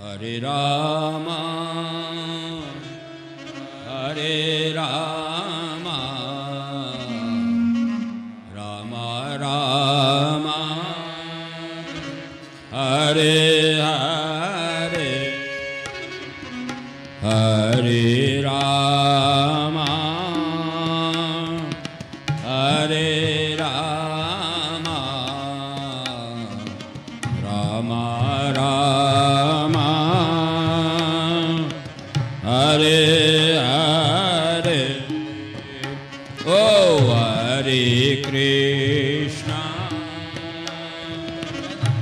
Hare Rama, Hare Rama, Rama Rama, Hare Hare, Hare Rama, Hare Rama, Rama Rama, Hare Hare. Oh, Hare Krishna,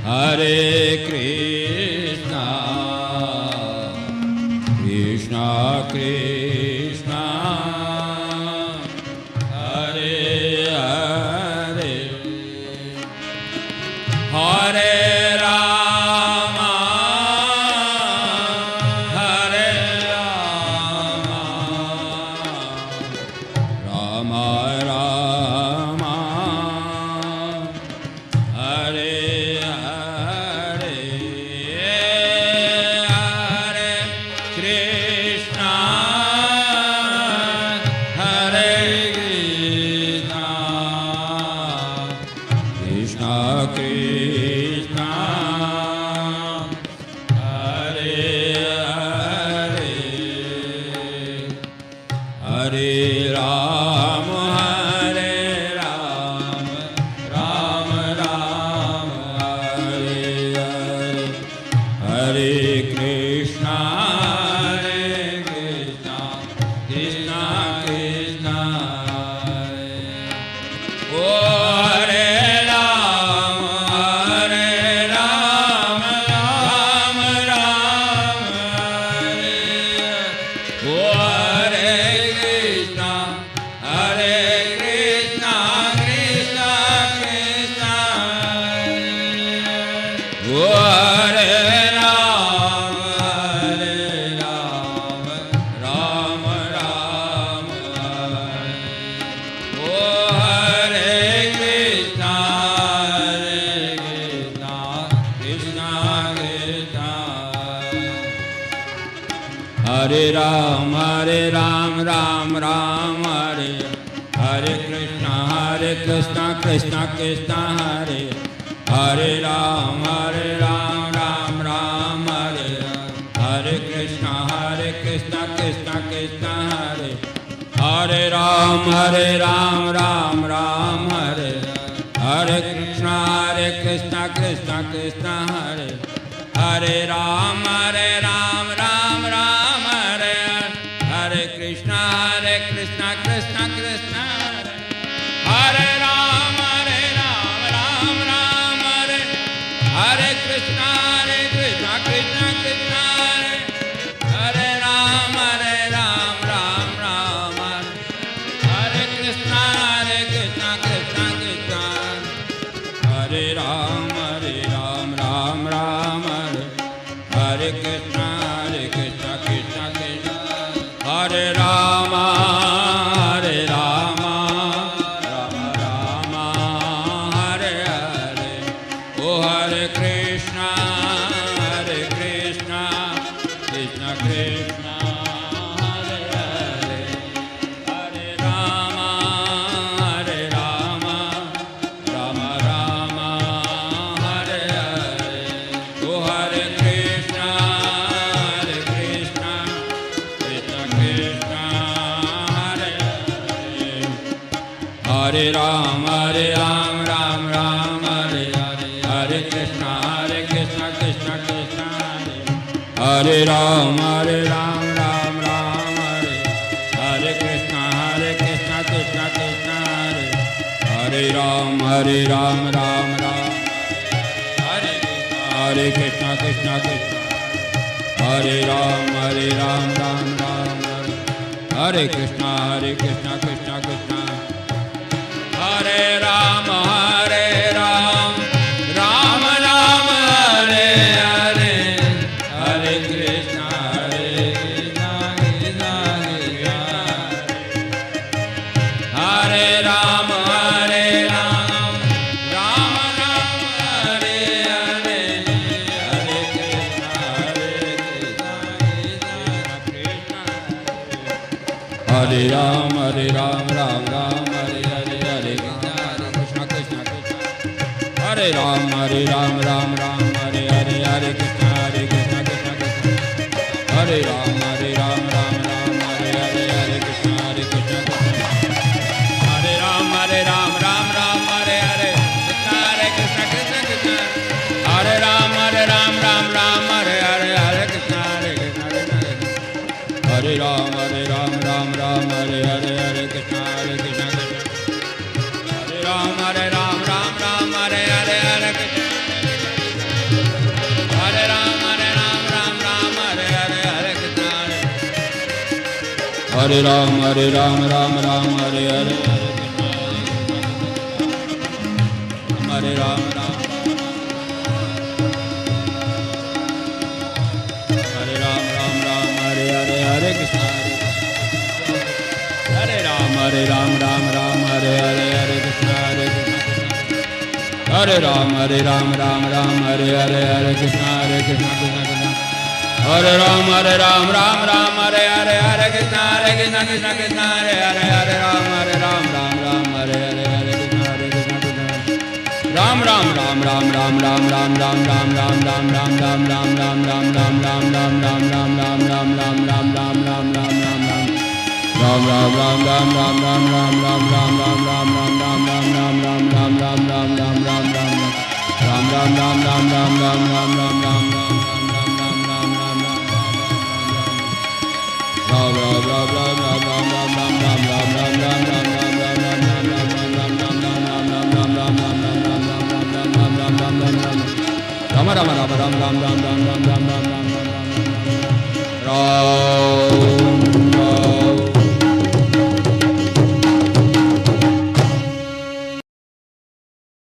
Hare Krishna, Krishna Krishna, Hare Hare, Hare Rama, Hare Rama, Rama Rama, Hare Hare, Hare Krishna, Hare Krishna, Krishna Krishna, Hare Hare, Hare Rama, Hare Rama, Rama Rama, Hare Hare, Hare Krishna, Hare Krishna, Krishna Krishna, Hare. Oh, Hare Rama, Hare Rama, Rama Rama, Hare Hare. Oh, Hare Krishna, Hare Krishna, Krishna Krishna, Hare. Oh, Hare Rama, Hare Rama, Rama Rama, Hare. Oh, Hare Krishna, Krishna Krishna, Hare Ram, Hare Ram, Ram Ram, Hare Hare Krishna, Krishna Krishna, Hare Hare Ram, Ram Ram, Hare Hare Krishna, Krishna Krishna, Hare Hare Ram, Ram Ram, Hare Hare Krishna, Krishna Krishna, Hare Hare Ram, Ram Ram, Hare Hare Krishna, Krishna Krishna, Hare Hare Ram, Ram Ram, Hare Hare Krishna, Krishna Krishna, Hare Hare Ram, Ram Ram, Hare Krishna, Krishna Krishna, Hare Ram, Ram Ram, Hare Hare Krishna, Krishna Krishna, Hare Rama, Rama Rama, Hare Hare. Oh, Hare Krishna, Krishna Krishna, Hare Hare. Hare Rama, Rama Rama, Hare Hare. Oh, Hare Krishna, Krishna Krishna, Hare Hare. Hare Ram, Ram Ram, Hare Hare. Hare Krishna, Krishna Krishna, Hare Ram, Ram Ram, Hare Hare Krishna, Krishna Krishna, Hare Ram, Ram Ram, Hare Krishna, Krishna Krishna, Hare Ram, Ram Ram, Hare Krishna, Krishna Krishna, Hare Ram, Ram Ram, Hare Hare. Hare Krishna, Krishna Krishna, Hare Ram, Ram Ram, Hare Hare. Hare Krishna, Hare Ram, Ram Ram, Hare Hare, Hare Krishna, Krishna Krishna. Hare Ram, Ram Ram, Hare Hare, Hare Krishna, Krishna Krishna. Hare Ram, Ram Ram, Hare Hare, Hare Krishna, Krishna Krishna. Hare Ram, Ram Ram, Hare Hare, Krishna, Krishna Krishna. Hare Ram, Ram Ram, Hare Hare, Hare Krishna, Krishna Krishna. Hare Ram, Ram Ram, Hare Hare, Hare Krishna, Krishna Krishna. Hare Ram, Ram Ram, Hare Hare, Hare Krishna. Hare Ram, Ram Ram, Hare Hare, Hare Krishna. Hare Ram, Ram Ram, Hare Hare, Hare Krishna. Hare Ram, Hare Ram, Hare Hare, Hare Krishna. Hare Ram, Hare Hare, Hare Krishna, Krishna. Hare Ram, Hare Ram, Hare Hare, Hare Krishna, Krishna Krishna. Hare Ram, Hare Ram, Hare Hare, Hare Krishna, Krishna Krishna. Hare Hare, Hare Ram, Hare Ram, Hare Hare, Hare Krishna, Krishna Krishna. Ram Ram, Hare Ram, Hare Ram